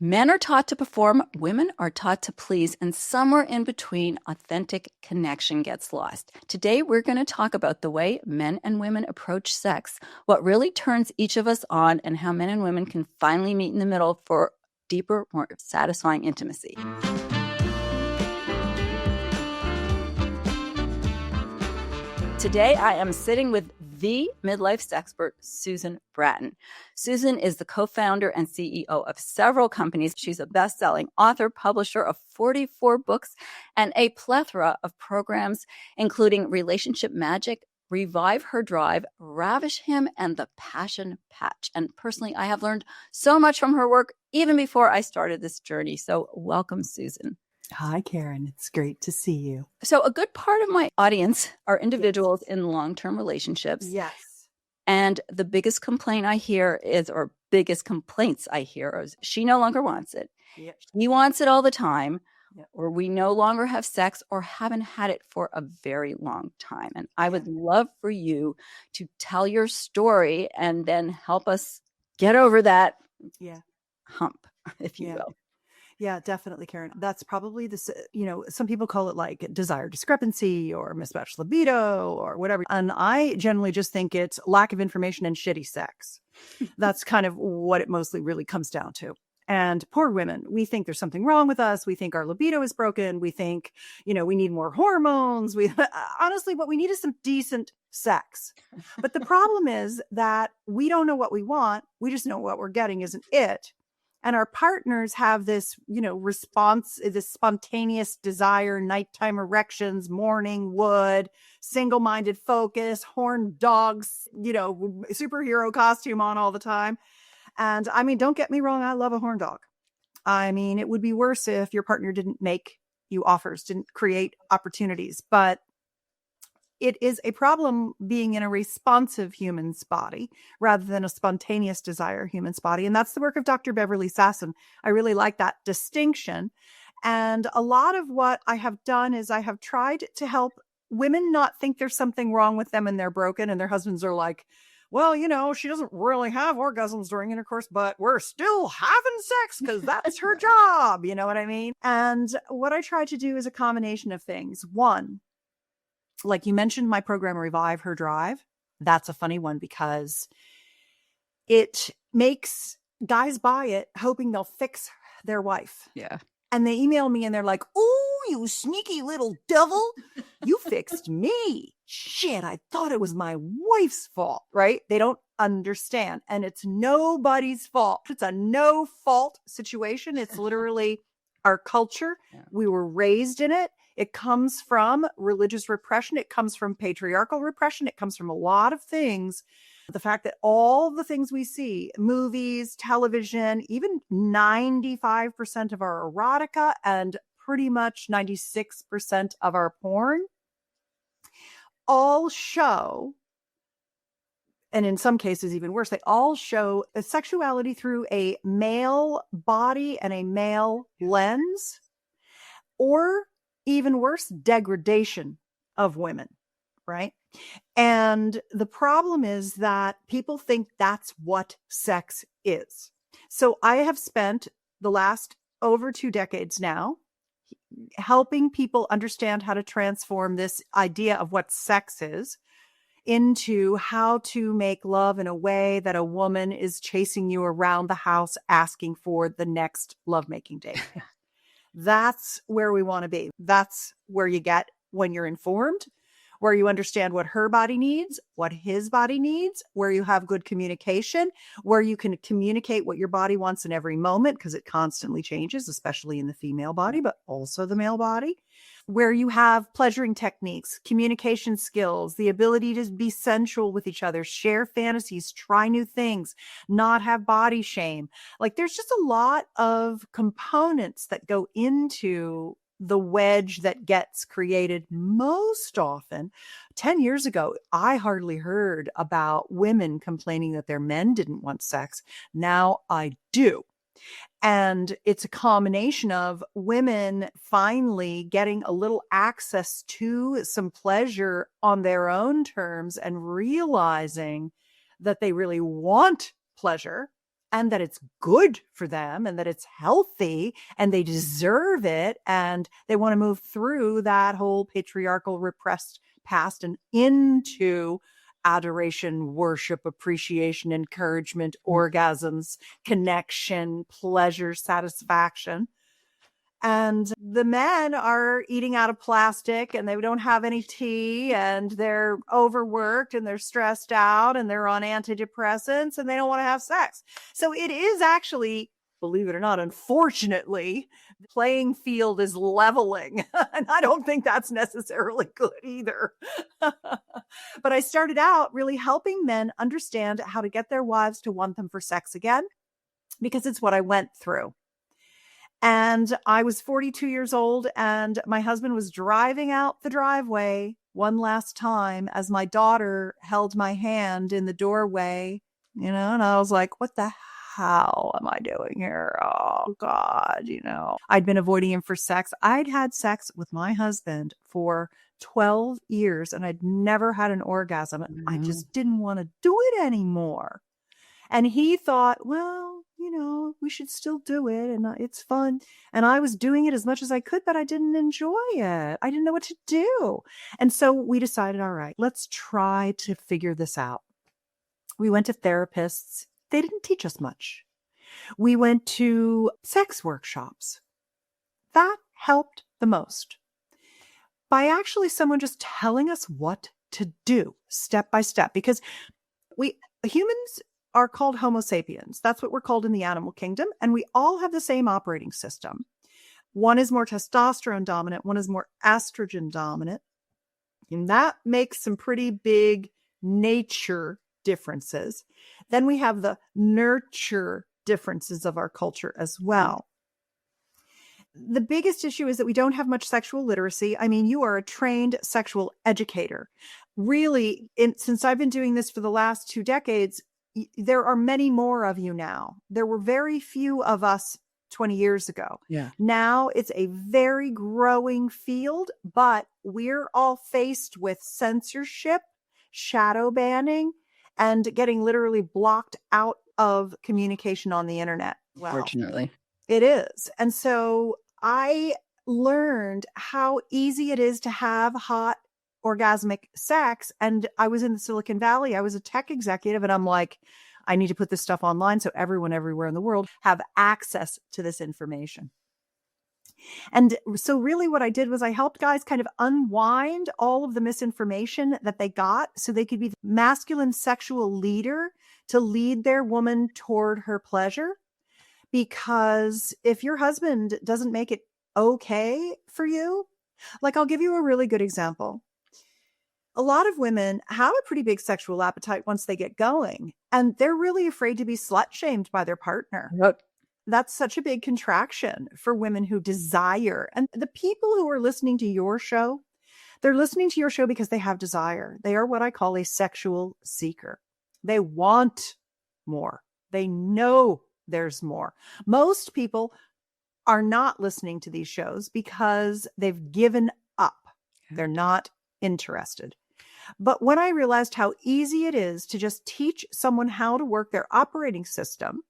Men are taught to perform, women are taught to please, and somewhere in between, authentic connection gets lost. Today, we're going to talk about the way men and women approach sex, what really turns each of us on, and how men and women can finally meet in the middle for deeper, more satisfying intimacy. Today, I am sitting with the midlife sexpert, Susan Bratton. Susan is the co-founder and CEO of several companies. She's a best-selling author, publisher of 44 books, and a plethora of programs, including Relationship Magic, Revive Her Drive, Ravish Him, and The Passion Patch. And personally, I have learned so much from her work even before I started this journey. So welcome, Susan. Hi, Karen. It's great to see you. So a good part of my audience are individuals in long-term relationships. Yes. And the biggest complaint I hear is, or biggest complaints I hear is, she no longer wants it. Yep. He wants it all the time, Yep. or we no longer have sex or haven't had it for a very long time. And I would love for you to tell your story and then help us get over that hump, if you will. Yeah, definitely, Karen. That's probably some people call it like desire discrepancy or mismatched libido or whatever. And I generally just think it's lack of information and shitty sex. That's kind of what it mostly really comes down to. And poor women, we think there's something wrong with us. We think our libido is broken. We think, we need more hormones. Honestly, what we need is some decent sex. But the problem is that we don't know what we want. We just know what we're getting isn't it. And our partners have this, response, this spontaneous desire, nighttime erections, morning wood, single-minded focus, horned dogs, superhero costume on all the time. And I mean, don't get me wrong. I love a horn dog. I mean, it would be worse if your partner didn't make you offers, didn't create opportunities, but it is a problem being in a responsive human's body rather than a spontaneous desire human's body. And that's the work of Dr. Beverly Sasson. I really like that distinction. And a lot of what I have done is I have tried to help women not think there's something wrong with them and they're broken. And their husbands are like, well, she doesn't really have orgasms during intercourse, but we're still having sex because that's her job. You know what I mean? And what I try to do is a combination of things. One, like you mentioned, my program, Revive Her Drive. That's a funny one because it makes guys buy it hoping they'll fix their wife. Yeah. And they email me and they're like, "Oh, you sneaky little devil. You fixed me. Shit, I thought it was my wife's fault," right? They don't understand. And it's nobody's fault. It's a no fault situation. It's literally our culture. Yeah. We were raised in it. It comes from religious repression. It comes from patriarchal repression. It comes from a lot of things. The fact that all the things we see, movies, television, even 95% of our erotica and pretty much 96% of our porn all show, and in some cases even worse, they all show a sexuality through a male body and a male lens, or even worse, degradation of women, right? And the problem is that people think that's what sex is. So I have spent the last over 2 decades now helping people understand how to transform this idea of what sex is into how to make love in a way that a woman is chasing you around the house asking for the next lovemaking date. That's where we want to be. That's where you get when you're informed, where you understand what her body needs, what his body needs, where you have good communication, where you can communicate what your body wants in every moment because it constantly changes, especially in the female body, but also the male body, where you have pleasuring techniques, communication skills, the ability to be sensual with each other, share fantasies, try new things, not have body shame. Like there's just a lot of components that go into the wedge that gets created most often. 10 years ago, I hardly heard about women complaining that their men didn't want sex. Now I do. And it's a combination of women finally getting a little access to some pleasure on their own terms and realizing that they really want pleasure and that it's good for them and that it's healthy and they deserve it. And they want to move through that whole patriarchal repressed past and into adoration, worship, appreciation, encouragement, orgasms, connection, pleasure, satisfaction. And the men are eating out of plastic and they don't have any tea and they're overworked and they're stressed out and they're on antidepressants and they don't want to have sex. So it is actually, believe it or not, unfortunately, the playing field is leveling. And I don't think that's necessarily good either. But I started out really helping men understand how to get their wives to want them for sex again, because it's what I went through. And I was 42 years old and my husband was driving out the driveway one last time as my daughter held my hand in the doorway, and I was like, what the hell am I doing here? Oh God, I'd been avoiding him for sex. I'd had sex with my husband for 12 years and I'd never had an orgasm. I just didn't want to do it anymore. And he thought, well, we should still do it and it's fun. And I was doing it as much as I could, but I didn't enjoy it. I didn't know what to do. And so we decided, all right, let's try to figure this out. We went to therapists. They didn't teach us much. We went to sex workshops. That helped the most. By actually someone just telling us what to do step by step, because humans are called Homo sapiens. That's what we're called in the animal kingdom. And we all have the same operating system. One is more testosterone dominant. One is more estrogen dominant. And that makes some pretty big nature differences. Then we have the nurture differences of our culture as well. The biggest issue is that we don't have much sexual literacy. I mean, you are a trained sexual educator. Really, since I've been doing this for the last 2 decades, there are many more of you now. There were very few of us 20 years ago. Yeah. Now it's a very growing field, but we're all faced with censorship, shadow banning, and getting literally blocked out of communication on the internet. Well, Fortunately. It is. And so I learned how easy it is to have hot orgasmic sex. And I was in the Silicon Valley. I was a tech executive and I'm like, I need to put this stuff online so everyone everywhere in the world have access to this information. And so really what I did was I helped guys kind of unwind all of the misinformation that they got so they could be the masculine sexual leader to lead their woman toward her pleasure. Because if your husband doesn't make it okay for you, like I'll give you a really good example. A lot of women have a pretty big sexual appetite once they get going, and they're really afraid to be slut shamed by their partner. Yep. That's such a big contraction for women who desire. And the people who are listening to your show, they're listening to your show because they have desire. They are what I call a sexual seeker. They want more. They know there's more. Most people are not listening to these shows because they've given up. They're not interested. But when I realized how easy it is to just teach someone how to work their operating system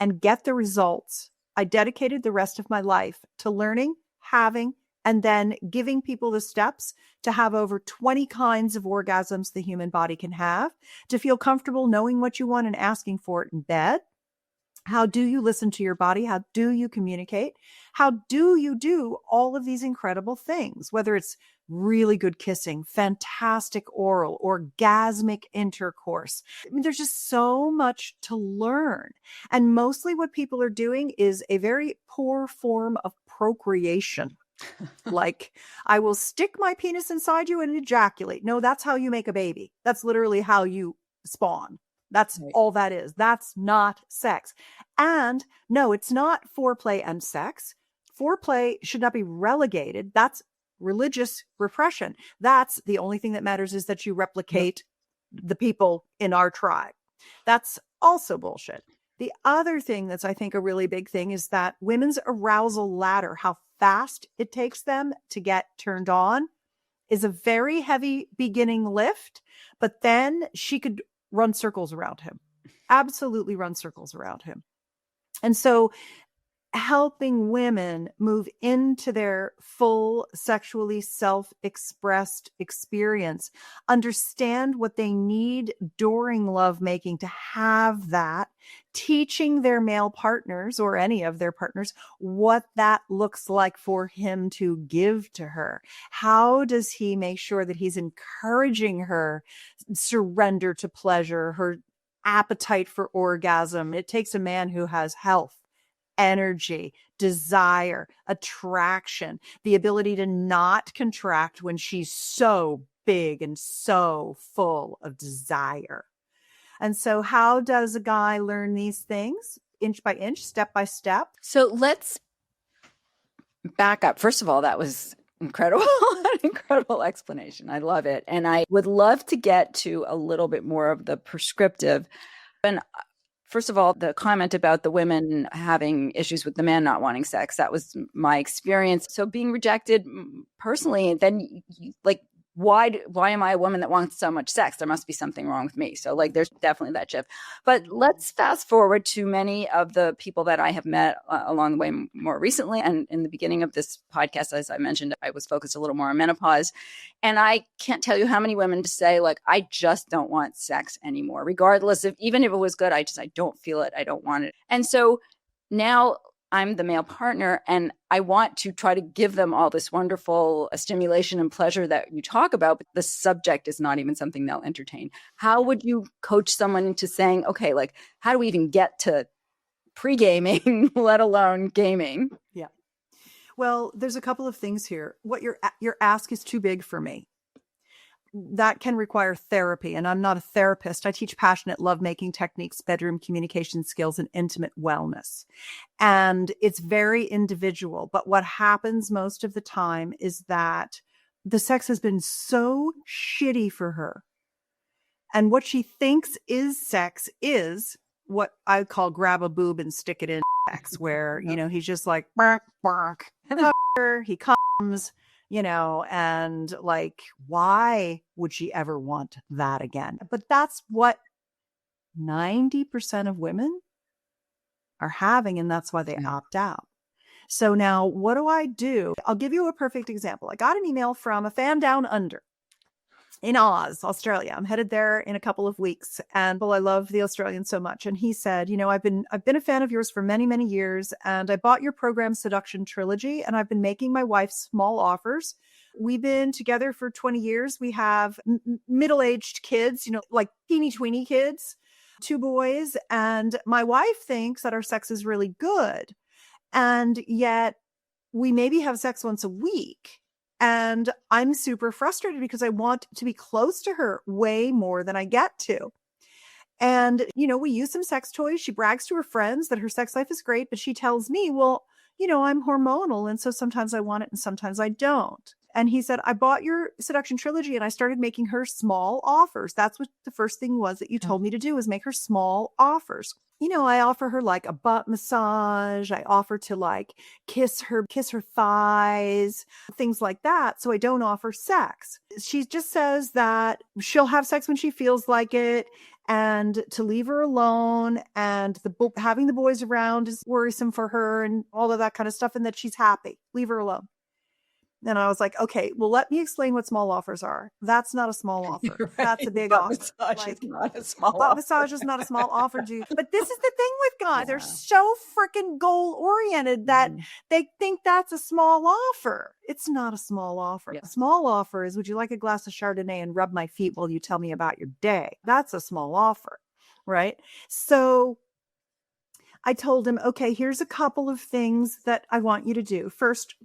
and get the results, I dedicated the rest of my life to learning, having, and then giving people the steps to have over 20 kinds of orgasms the human body can have, to feel comfortable knowing what you want and asking for it in bed. How do you listen to your body? How do you communicate? How do you do all of these incredible things? Whether it's really good kissing, fantastic oral, orgasmic intercourse. I mean, there's just so much to learn. And mostly what people are doing is a very poor form of procreation. Like, I will stick my penis inside you and ejaculate. No, that's how you make a baby. That's literally how you spawn. That's right. All that is. That's not sex. And no, it's not foreplay and sex. Foreplay should not be relegated. That's religious repression. That's the only thing that matters is that you replicate the people in our tribe. That's also bullshit. The other thing that's, I think, a really big thing is that women's arousal ladder, how fast it takes them to get turned on, is a very heavy beginning lift, but then she could run circles around him. absolutely run circles around him. And so helping women move into their full sexually self-expressed experience, understand what they need during lovemaking to have that, teaching their male partners or any of their partners what that looks like for him to give to her. How does he make sure that he's encouraging her surrender to pleasure, her appetite for orgasm? It takes a man who has health, energy, desire, attraction, the ability to not contract when she's so big and so full of desire. And so how does a guy learn these things? Inch by inch, step by step. So let's back up. First of all, that was incredible, an incredible explanation. I love it. And I would love to get to a little bit more of the prescriptive. And first of all, the comment about the women having issues with the man not wanting sex, that was my experience. So being rejected personally, then like, why am I a woman that wants so much sex? There must be something wrong with me. So like, there's definitely that shift. But let's fast forward to many of the people that I have met along the way more recently. And in the beginning of this podcast, as I mentioned, I was focused a little more on menopause. And I can't tell you how many women to say, like, I just don't want sex anymore, regardless of, even if it was good, I don't feel it. I don't want it. And so now I'm the male partner and I want to try to give them all this wonderful stimulation and pleasure that you talk about, but the subject is not even something they'll entertain. How would you coach someone into saying, okay, like, how do we even get to pre-gaming, let alone gaming? Yeah. Well, there's a couple of things here. What your ask is too big for me. That can require therapy. And I'm not a therapist. I teach passionate lovemaking techniques, bedroom communication skills, and intimate wellness. And it's very individual. But what happens most of the time is that the sex has been so shitty for her. And what she thinks is sex is what I call grab a boob and stick it in sex, where, you know, he's just like, bark, bark. He comes, you know, and like, why would she ever want that again? But that's what 90% of women are having, and that's why they opt out. So now what do? I'll give you a perfect example. I got an email from a fan down under in Oz, Australia. I'm headed there in a couple of weeks. And well, I love the Australians so much. And he said, you know, I've been a fan of yours for many, many years. And I bought your program Seduction Trilogy, and I've been making my wife small offers. We've been together for 20 years. We have middle-aged kids, you know, like teeny tweeny kids, 2 boys. And my wife thinks that our sex is really good. And yet we maybe have sex once a week. And I'm super frustrated because I want to be close to her way more than I get to. And, you know, we use some sex toys. She brags to her friends that her sex life is great, but she tells me, well, you know, I'm hormonal. And so sometimes I want it and sometimes I don't. And he said, I bought your Seduction Trilogy and I started making her small offers. That's what the first thing was that you told me to do, is make her small offers. You know, I offer her like a butt massage. I offer to like kiss her thighs, things like that. So I don't offer sex. She just says that she'll have sex when she feels like it, and to leave her alone, and having the boys around is worrisome for her and all of that kind of stuff, and that she's happy. Leave her alone. And I was like, okay, well, let me explain what small offers are. That's not a small offer. Right. That's a big offer. Massage is not a small butt offer. massage is not a small offer, dude. But this is the thing with guys. They're so freaking goal oriented that they think that's a small offer. It's not a small offer. A small offer is, would you like a glass of Chardonnay and rub my feet while you tell me about your day? That's a small offer, right? So I told him, okay, here's a couple of things that I want you to do. First,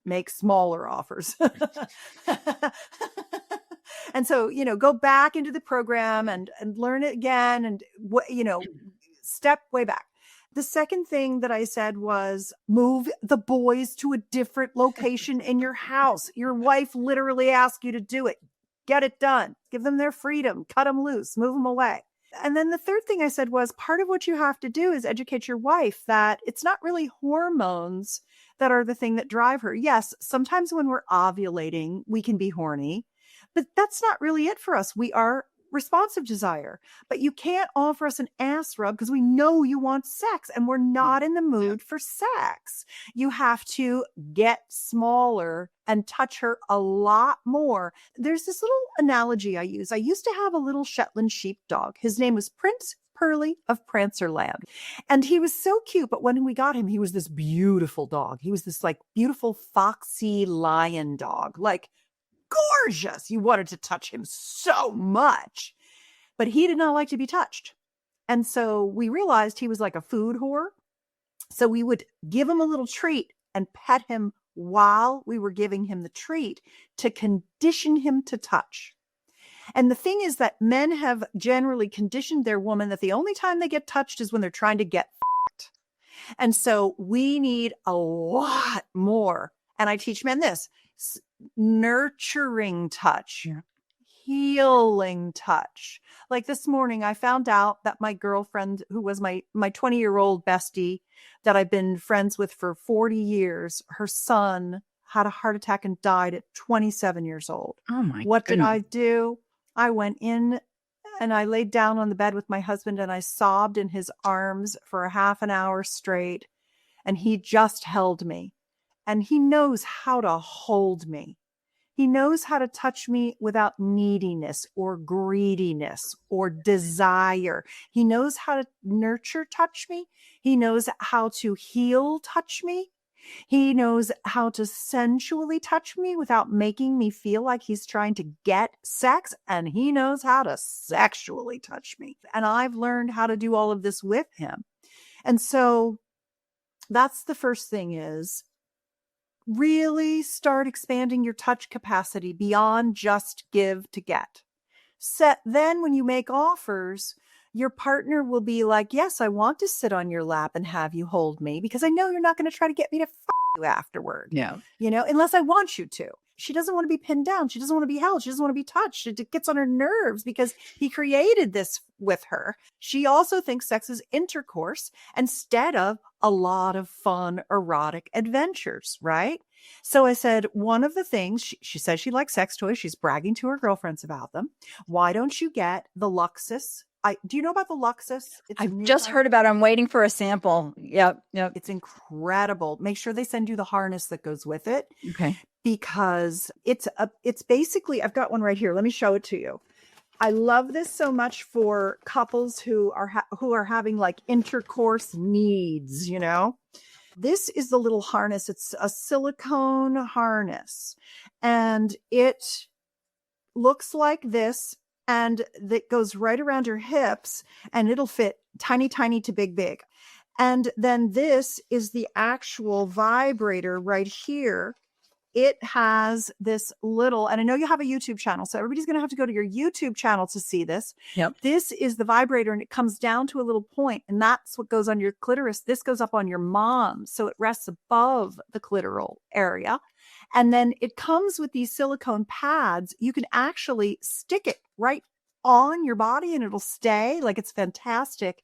make smaller offers. And so, you know, go back into the program and learn it again, and you know, step way back. The second thing that I said was, move the boys to a different location in your house. Your wife literally asked you to do it. Get it done. Give them their freedom. Cut them loose. Move them away. And then the third thing I said was, part of what you have to do is educate your wife that it's not really hormones that are the thing that drive her. Yes, sometimes when we're ovulating, we can be horny, but that's not really it for us. We are responsive desire, but you can't offer us an ass rub because we know you want sex and we're not in the mood for sex. You have to get smaller and touch her a lot more. There's this little analogy I use. I used to have a little Shetland sheepdog. His name was Prince Pearly of Prancerland. And he was so cute. But when we got him, he was this beautiful dog. He was this like beautiful foxy lion dog, like gorgeous. You wanted to touch him so much, but he did not like to be touched. And so we realized he was like a food whore. So we would give him a little treat and pet him while we were giving him the treat to condition him to touch. And the thing is that men have generally conditioned their woman that the only time they get touched is when they're trying to get fucked. And so we need a lot more. And I teach men this: nurturing touch, healing touch. Like this morning, I found out that my girlfriend, who was my 20-year-old bestie that I've been friends with for 40 years, her son had a heart attack and died at 27 years old. Oh my What goodness. did I do? I went in and I laid down on the bed with my husband and I sobbed in his arms for a half an hour straight. And he just held me. And he knows how to hold me. He knows how to touch me without neediness or greediness or desire. He knows how to nurture touch me. He knows how to heal touch me. He knows how to sensually touch me without making me feel like he's trying to get sex. And he knows how to sexually touch me. And I've learned how to do all of this with him. And so that's the first thing, is really start expanding your touch capacity beyond just give to get. Then when you make offers, your partner will be like, yes, I want to sit on your lap and have you hold me because I know you're not going to try to get me to f you afterward. Yeah. Unless I want you to. She doesn't want to be pinned down. She doesn't want to be held. She doesn't want to be touched. It gets on her nerves because he created this with her. She also thinks sex is intercourse instead of a lot of fun, erotic adventures, right? So I said, one of the things, she says she likes sex toys. She's bragging to her girlfriends about them. Why don't you get the Luxus? Do you know about the Luxus? I've just heard about it. I'm waiting for a sample. Yep. It's incredible. Make sure they send you the harness that goes with it. Okay. Because it's basically, I've got one right here. Let me show it to you. I love this so much for couples who are having like intercourse needs, This is the little harness. It's a silicone harness and it looks like this. And that goes right around your hips and it'll fit tiny, tiny to big, big. And then this is the actual vibrator right here. It has this little, and I know you have a YouTube channel, so everybody's going to have to go to your YouTube channel to see this. Yep. This is the vibrator and it comes down to a little point and that's what goes on your clitoris. This goes up on your mom. So it rests above the clitoral area. And then it comes with these silicone pads. You can actually stick it right on your body and it'll stay. Like, it's fantastic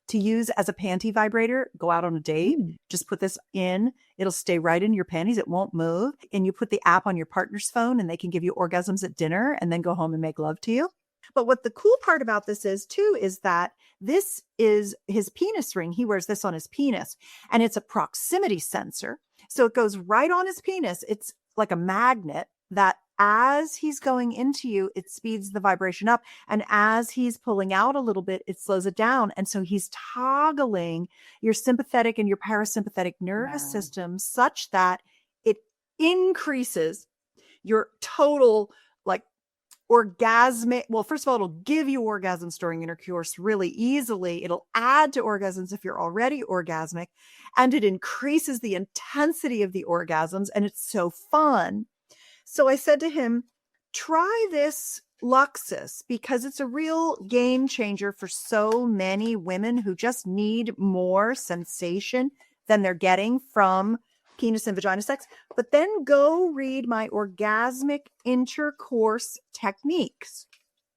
to use as a panty vibrator. Go out on a date, just put this in. It'll stay right in your panties. It won't move. And you put the app on your partner's phone and they can give you orgasms at dinner and then go home and make love to you. But what the cool part about this is too, is that this is his penis ring. He wears this on his penis and it's a proximity sensor. So it goes right on his penis. It's like a magnet that as he's going into you, it speeds the vibration up. And as he's pulling out a little bit, it slows it down. And so he's toggling your sympathetic and your parasympathetic nervous system such that it increases your total orgasmic. Well, first of all, it'll give you orgasms during intercourse really easily. It'll add to orgasms if you're already orgasmic, and it increases the intensity of the orgasms. And it's so fun. So I said to him, try this Luxus because it's a real game changer for so many women who just need more sensation than they're getting from penis and vagina sex. But then go read my orgasmic intercourse techniques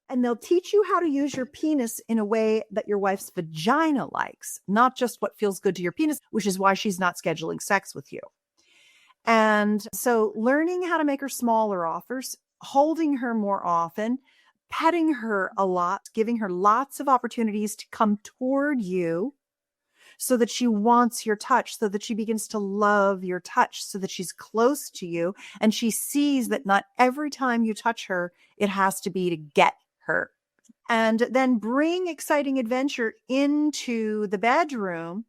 and they'll teach you how to use your penis in a way that your wife's vagina likes, not just what feels good to your penis, which is why she's not scheduling sex with you. And so learning how to make her smaller offers, holding her more often, petting her a lot, giving her lots of opportunities to come toward you so that she wants your touch, so that she begins to love your touch, so that she's close to you. And she sees that not every time you touch her, it has to be to get her. And then bring exciting adventure into the bedroom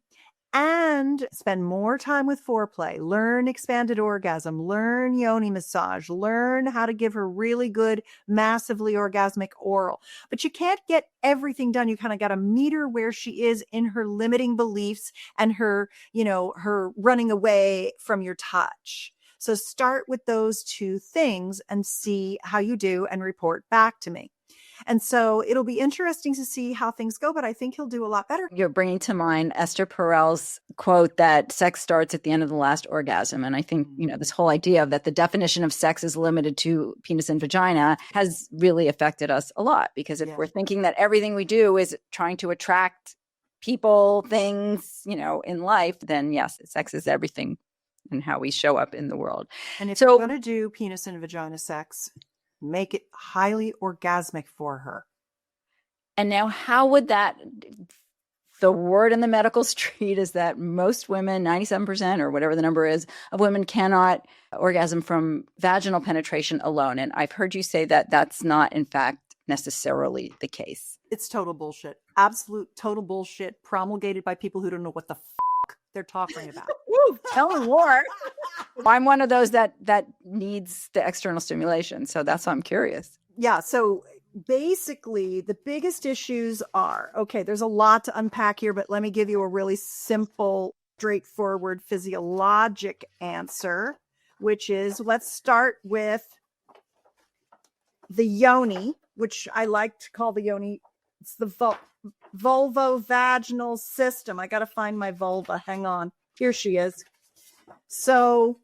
and spend more time with foreplay, learn expanded orgasm, learn yoni massage, learn how to give her really good, massively orgasmic oral. But you can't get everything done. You kind of got to meet her where she is in her limiting beliefs and her, her running away from your touch. So start with those two things and see how you do and report back to me. And so it'll be interesting to see how things go, but I think he'll do a lot better. You're bringing to mind Esther Perel's quote that sex starts at the end of the last orgasm. And I think, this whole idea of that the definition of sex is limited to penis and vagina has really affected us a lot, because if we're thinking that everything we do is trying to attract people, things, in life, then yes, sex is everything and how we show up in the world. And if you're going to do penis and vagina sex, make it highly orgasmic for her. And now how would the word in the medical street is that most women, 97% or whatever the number is of women, cannot orgasm from vaginal penetration alone. And I've heard you say that that's not in fact necessarily the case. It's total bullshit. Absolute total bullshit promulgated by people who don't know what the they're talking about. Woo, tell me more. I'm one of those that needs the external stimulation. So that's why I'm curious. Yeah. So basically the biggest issues are, okay, there's a lot to unpack here, but let me give you a really simple, straightforward physiologic answer, which is, let's start with the yoni, which I like to call the yoni. It's the vulvovaginal system. I got to find my vulva. Hang on. Here she is. So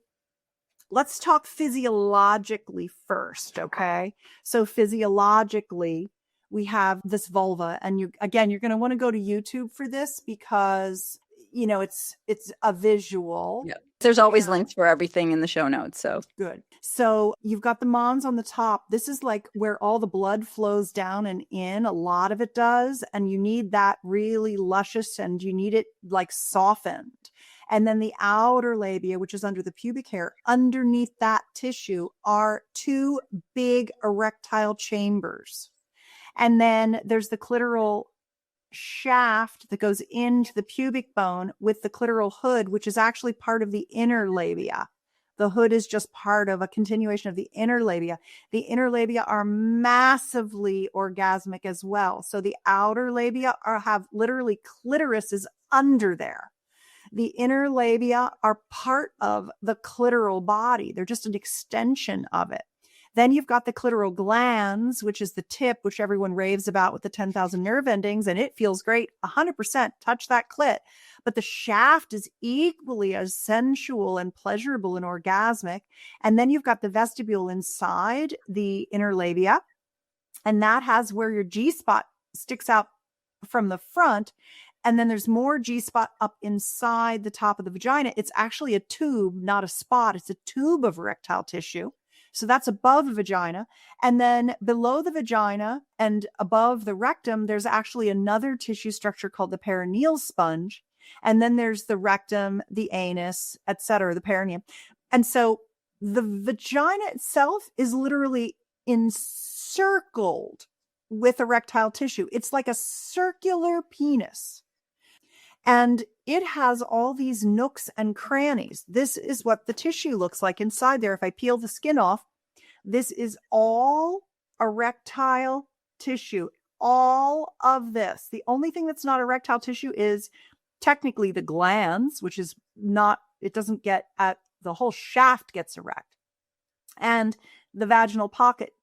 let's talk physiologically first. Okay. So physiologically, we have this vulva, and you're going to want to go to YouTube for this because, it's a visual. Yeah. There's always links for everything in the show notes. So good. So you've got the mons on the top. This is like where all the blood flows down and in. A lot of it does. And you need that really luscious, and you need it like softened. And then the outer labia, which is under the pubic hair, underneath that tissue are two big erectile chambers. And then there's the clitoral shaft that goes into the pubic bone with the clitoral hood, which is actually part of the inner labia. The hood is just part of a continuation of the inner labia. The inner labia are massively orgasmic as well. So the outer labia have literally clitoris is under there. The inner labia are part of the clitoral body. They're just an extension of it. Then you've got the clitoral glands, which is the tip, which everyone raves about with the 10,000 nerve endings, and it feels great. 100% touch that clit. But the shaft is equally as sensual and pleasurable and orgasmic. And then you've got the vestibule inside the inner labia, and that has where your G-spot sticks out from the front. And then there's more G-spot up inside the top of the vagina. It's actually a tube, not a spot. It's a tube of erectile tissue. So that's above the vagina. And then below the vagina and above the rectum, there's actually another tissue structure called the perineal sponge. And then there's the rectum, the anus, etc., the perineum. And so the vagina itself is literally encircled with erectile tissue. It's like a circular penis. And it has all these nooks and crannies. This is what the tissue looks like inside there. If I peel the skin off, this is all erectile tissue. All of this. The only thing that's not erectile tissue is technically the glands, which is not, it doesn't get at, the whole shaft gets erect. And the vaginal pocket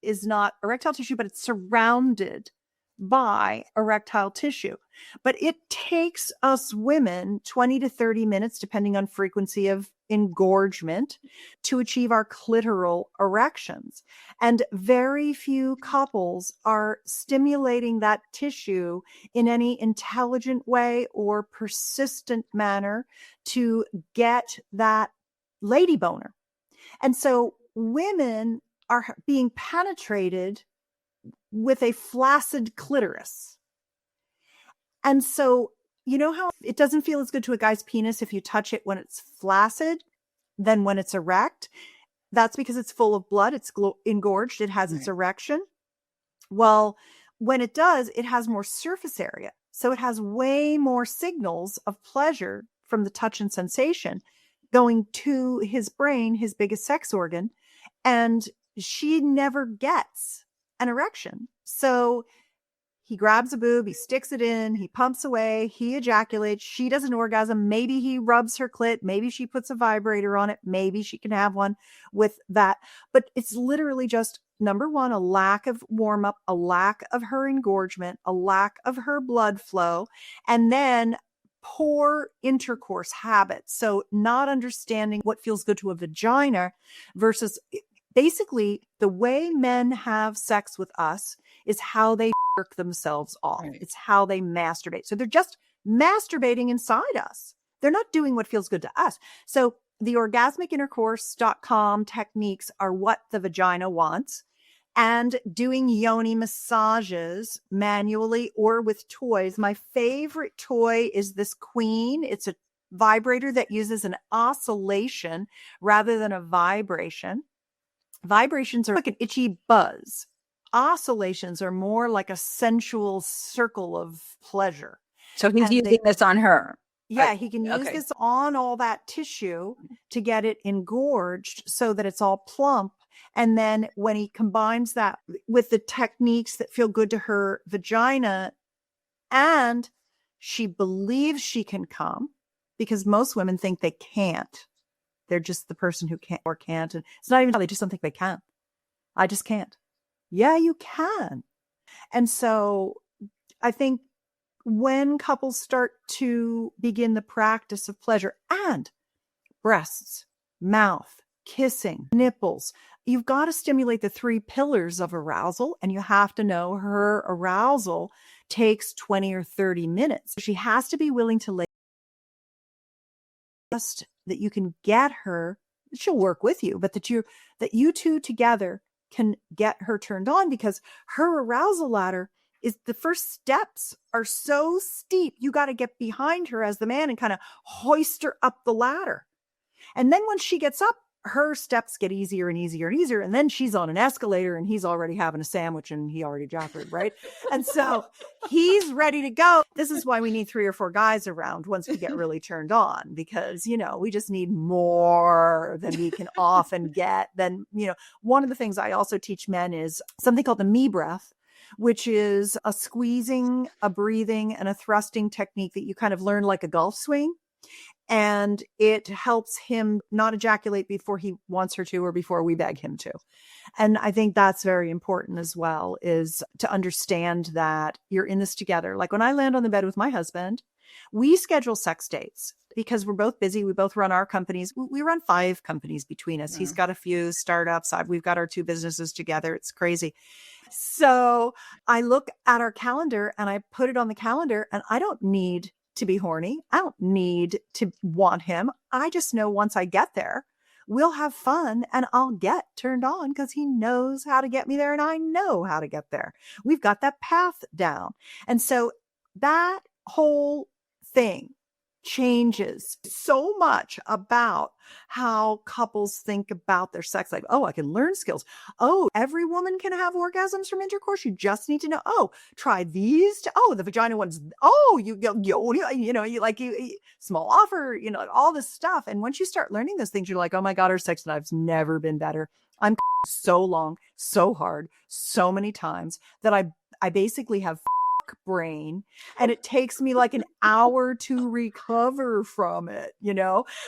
is not erectile tissue, but it's surrounded by erectile tissue. But it takes us women 20 to 30 minutes, depending on frequency of engorgement, to achieve our clitoral erections. And very few couples are stimulating that tissue in any intelligent way or persistent manner to get that lady boner. And so women are being penetrated with a flaccid clitoris. And so, you know how it doesn't feel as good to a guy's penis if you touch it when it's flaccid than when it's erect? That's because it's full of blood. It's engorged. It has its erection. Well, when it does, it has more surface area. So it has way more signals of pleasure from the touch and sensation going to his brain, his biggest sex organ. And she never gets an erection. So he grabs a boob, he sticks it in, he pumps away, he ejaculates, she does an orgasm. Maybe he rubs her clit, maybe she puts a vibrator on it, maybe she can have one with that. But it's literally just, number one, a lack of warm up, a lack of her engorgement, a lack of her blood flow, and then poor intercourse habits. So not understanding what feels good to a vagina versus basically the way men have sex with us is how they jerk themselves off. Right. It's how they masturbate. So they're just masturbating inside us. They're not doing what feels good to us. So the orgasmicintercourse.com techniques are what the vagina wants. And doing yoni massages manually or with toys. My favorite toy is this Queen. It's a vibrator that uses an oscillation rather than a vibration. Vibrations are like an itchy buzz. Oscillations are more like a sensual circle of pleasure. So he's using this on her. Yeah, he can use this on all that tissue to get it engorged so that it's all plump. And then when he combines that with the techniques that feel good to her vagina, and she believes she can come, because most women think they can't. They're just the person who can't or can't. And it's not even how they just don't think they can. I just can't. Yeah, you can. And so I think when couples start to begin the practice of pleasure and breasts, mouth, kissing, nipples, you've got to stimulate the 3 pillars of arousal, and you have to know her arousal takes 20 or 30 minutes. She has to be willing to lay just that you can get her, she'll work with you, but that you two together can get her turned on, because her arousal ladder is, the first steps are so steep. You got to get behind her as the man and kind of hoist her up the ladder. And then when she gets up, her steps get easier and easier and easier. And then she's on an escalator and he's already having a sandwich and he already jackered, right? And so he's ready to go. This is why we need 3 or 4 guys around once we get really turned on, because, we just need more than we can often get. Then, one of the things I also teach men is something called the me breath, which is a squeezing, a breathing, and a thrusting technique that you kind of learn like a golf swing. And it helps him not ejaculate before he wants her to or before we beg him to. And I think that's very important as well, is to understand that you're in this together. Like when I land on the bed with my husband, we schedule sex dates because we're both busy. We both run our companies. We run 5 companies between us. Yeah. He's got a few startups. We've got our 2 businesses together. It's crazy. So I look at our calendar and I put it on the calendar, and I don't need to be horny. I don't need to want him. I just know once I get there, we'll have fun and I'll get turned on because he knows how to get me there and I know how to get there. We've got that path down. And so that whole thing changes so much about how couples think about their sex life. Oh, I can learn skills. Oh, every woman can have orgasms from intercourse. You just need to know. Oh, try these. The vagina ones. Oh, you small offer, all this stuff. And once you start learning those things, you're like, oh my God, our sex life's never been better. I'm so long, so hard, so many times that I basically have brain, and it takes me like an hour to recover from it,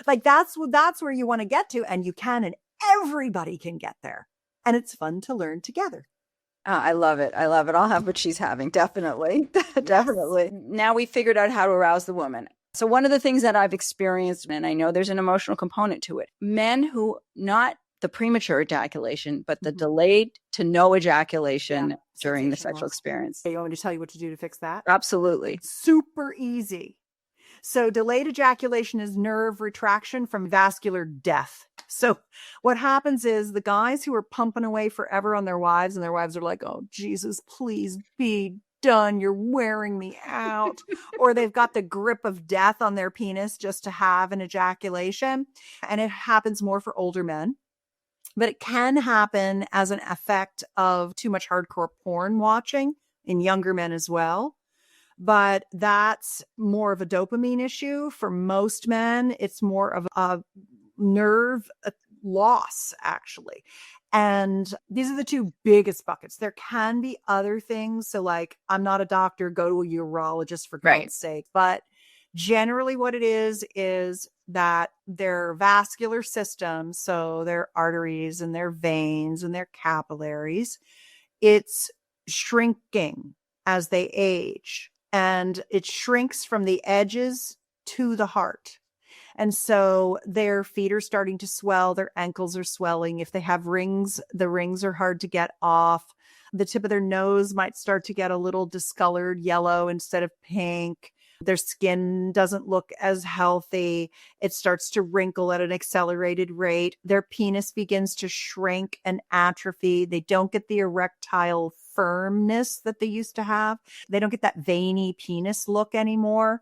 like that's where you want to get to, and you can, and everybody can get there, and it's fun to learn together. I love it. I'll have what she's having. Definitely. Definitely. Now we figured out how to arouse the woman. So one of the things that I've experienced, and I know there's an emotional component to it, men who, not the premature ejaculation, but the delayed to no ejaculation during the sexual experience. You want me to tell you what to do to fix that? Absolutely. Super easy. So delayed ejaculation is nerve retraction from vascular death. So what happens is the guys who are pumping away forever on their wives, and their wives are like, oh, Jesus, please be done. You're wearing me out. Or they've got the grip of death on their penis just to have an ejaculation. And it happens more for older men. But it can happen as an effect of too much hardcore porn watching in younger men as well. But that's more of a dopamine issue. For most men, it's more of a nerve loss, actually. And these are the two biggest buckets. There can be other things. So like, I'm not a doctor, go to a urologist for God's sake. But generally what it is that their vascular system, so their arteries and their veins and their capillaries, it's shrinking as they age. And it shrinks from the edges to the heart. And so their feet are starting to swell. Their ankles are swelling. If they have rings, the rings are hard to get off. The tip of their nose might start to get a little discolored yellow instead of pink. Their skin doesn't look as healthy. It starts to wrinkle at an accelerated rate. Their penis begins to shrink and atrophy. They don't get the erectile firmness that they used to have. They don't get that veiny penis look anymore.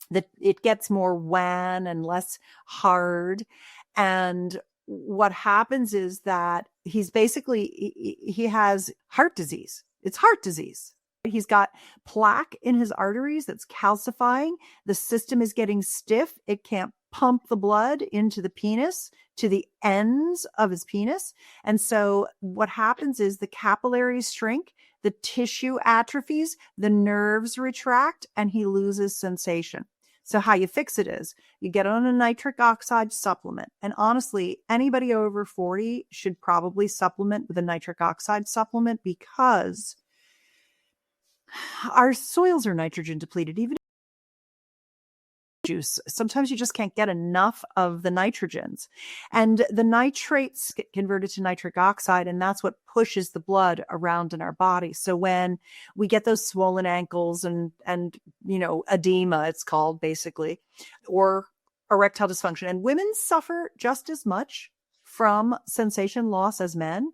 That it gets more wan and less hard. And what happens is that he has heart disease. It's heart disease. He's got plaque in his arteries that's calcifying. The system is getting stiff. It can't pump the blood into the penis, to the ends of his penis. And so what happens is the capillaries shrink, the tissue atrophies, the nerves retract, and he loses sensation. So how you fix it is you get on a nitric oxide supplement. And honestly, anybody over 40 should probably supplement with a nitric oxide supplement because our soils are nitrogen depleted. Even juice, sometimes you just can't get enough of the nitrogens, and the nitrates get converted to nitric oxide, and that's what pushes the blood around in our body. So when we get those swollen ankles and edema, it's called, basically, or erectile dysfunction, and women suffer just as much from sensation loss as men.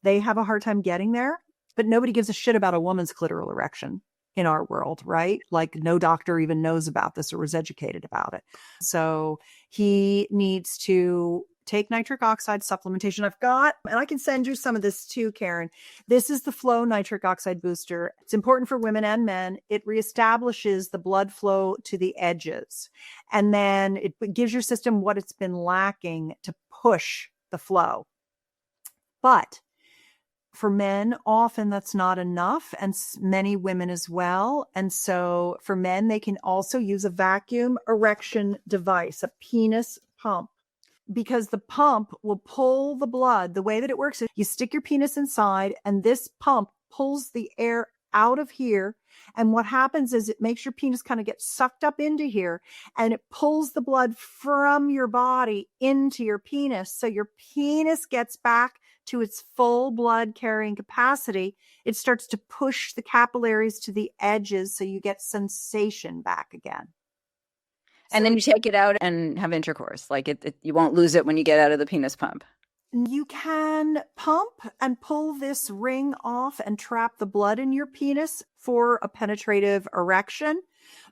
They have a hard time getting there, but nobody gives a shit about a woman's clitoral erection in our world, right? Like no doctor even knows about this or was educated about it. So he needs to take nitric oxide supplementation. I've got, and I can send you some of this too, Karen. This is the Flow Nitric Oxide Booster. It's important for women and men. It reestablishes the blood flow to the edges. And then it gives your system what it's been lacking to push the flow. But for men, often that's not enough, and many women as well. And so for men, they can also use a vacuum erection device, a penis pump, because the pump will pull the blood. The way that it works is you stick your penis inside, and this pump pulls the air out of here. And what happens is it makes your penis kind of get sucked up into here, and it pulls the blood from your body into your penis. So your penis gets back to its full blood carrying capacity. It starts to push the capillaries to the edges, so you get sensation back again. And then you take it out and have intercourse. Like you won't lose it when you get out of the penis pump. You can pump and pull this ring off and trap the blood in your penis for a penetrative erection.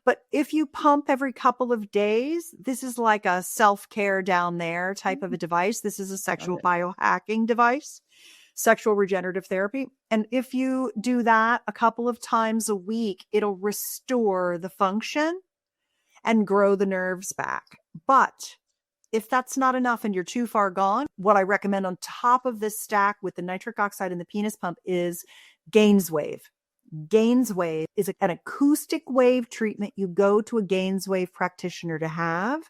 But if you pump every couple of days, this is like a self-care down there type of a device. This is a sexual biohacking device, sexual regenerative therapy. And if you do that a couple of times a week, it'll restore the function and grow the nerves back. But if that's not enough and you're too far gone, what I recommend on top of this stack with the nitric oxide and the penis pump is Gainswave. Gainswave is an acoustic wave treatment you go to a Gainswave practitioner to have,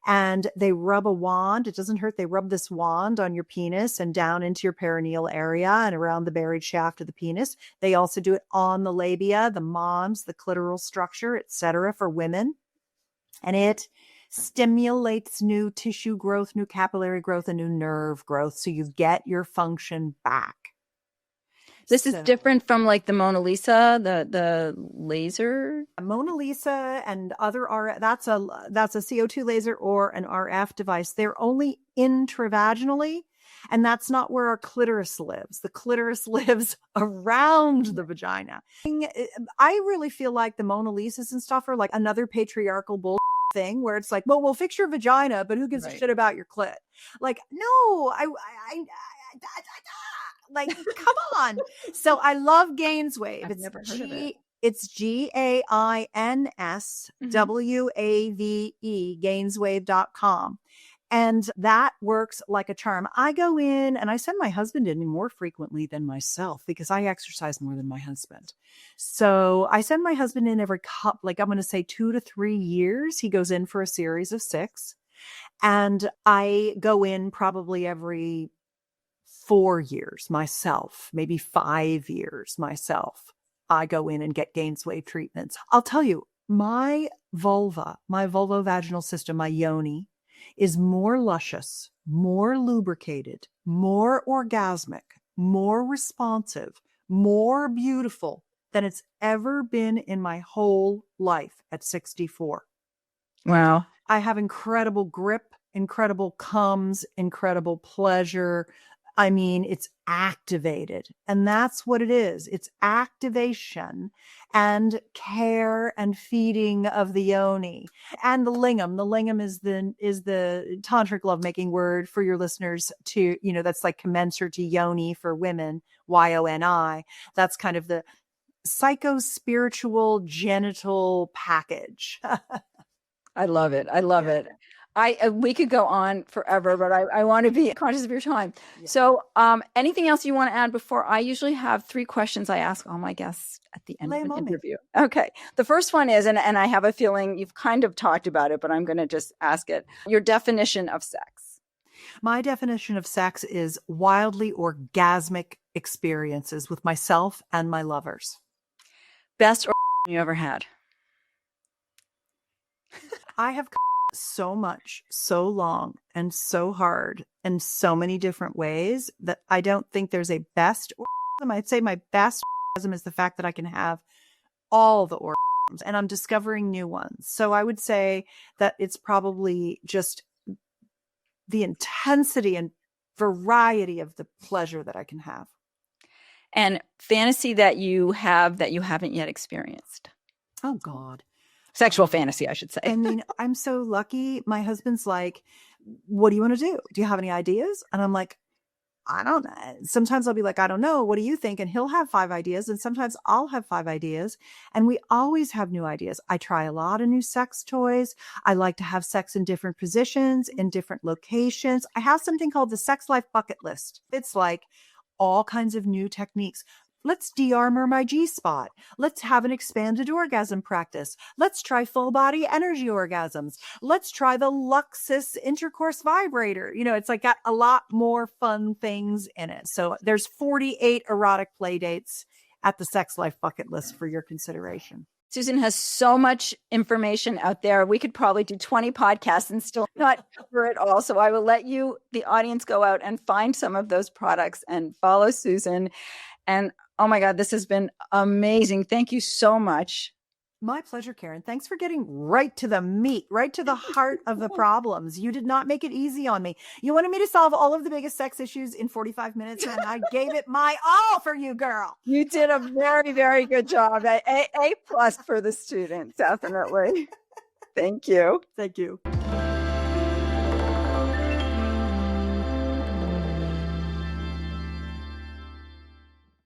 and they rub a wand. It doesn't hurt. They rub this wand on your penis and down into your perineal area and around the buried shaft of the penis. They also do it on the labia, the mons, the clitoral structure, etc. for women. And it stimulates new tissue growth, new capillary growth, and new nerve growth. So you get your function back. This is different from like the Mona Lisa, the laser. Mona Lisa and other RF, that's a CO2 laser or an RF device. They're only intravaginally, and that's not where our clitoris lives. The clitoris lives around the vagina. I really feel like the Mona Lisas and stuff are like another patriarchal bull thing where it's like, well, we'll fix your vagina, but who gives a shit about your clit? Like, no, like, come on. So I love Gainswave. I've never heard of it. It's GAINSWAVE, Gainswave.com. And that works like a charm. I go in and I send my husband in more frequently than myself because I exercise more than my husband. So I send my husband in every I'm going to say 2 to 3 years. He goes in for a series of 6. And I go in probably every 4 years myself, maybe 5 years myself. I go in and get Gainswave treatments. I'll tell you, my vulvovaginal system, my yoni, is more luscious, more lubricated, more orgasmic, more responsive, more beautiful than it's ever been in my whole life at 64. Wow. I have incredible grip, incredible comes, incredible pleasure. I mean, it's activated, and that's what it is. It's activation and care and feeding of the yoni and the lingam. The lingam is the tantric lovemaking word for your listeners to, that's like commensurate to yoni for women, YONI. That's kind of the psycho-spiritual genital package. I love it. I love it. We could go on forever, but I want to be conscious of your time. Yeah. So anything else you want to add before? I usually have 3 questions I ask all my guests at the end of an interview. Okay. The first one is, and I have a feeling you've kind of talked about it, but I'm going to just ask it. Your definition of sex. My definition of sex is wildly orgasmic experiences with myself and my lovers. Best you ever had? I have so much, so long, and so hard in so many different ways that I don't think there's a best orgasm. I'd say my best orgasm is the fact that I can have all the orgasms, and I'm discovering new ones. So I would say that it's probably just the intensity and variety of the pleasure that I can have. And fantasy that you have that you haven't yet experienced. Oh, God. Sexual fantasy, I should say. I mean, I'm so lucky. My husband's like, what do you want to do? Do you have any ideas? And I'm like, I don't know. Sometimes I'll be like, I don't know. What do you think? And he'll have 5 ideas. And sometimes I'll have 5 ideas. And we always have new ideas. I try a lot of new sex toys. I like to have sex in different positions, in different locations. I have something called the Sex Life Bucket List. It's like all kinds of new techniques. Let's de-armor my G-spot. Let's have an expanded orgasm practice. Let's try full body energy orgasms. Let's try the Luxus intercourse vibrator. It's like got a lot more fun things in it. So there's 48 erotic play dates at the Sex Life Bucket List for your consideration. Susan has so much information out there. We could probably do 20 podcasts and still not cover it all. So I will let you, the audience, go out and find some of those products and follow Susan. And oh my God, this has been amazing. Thank you so much. My pleasure, Karen. Thanks for getting right to the meat, right to the heart of the problems. You did not make it easy on me. You wanted me to solve all of the biggest sex issues in 45 minutes, and I gave it my all for you, girl. You did a very, very good job. A+ for the student, definitely. Thank you. Thank you.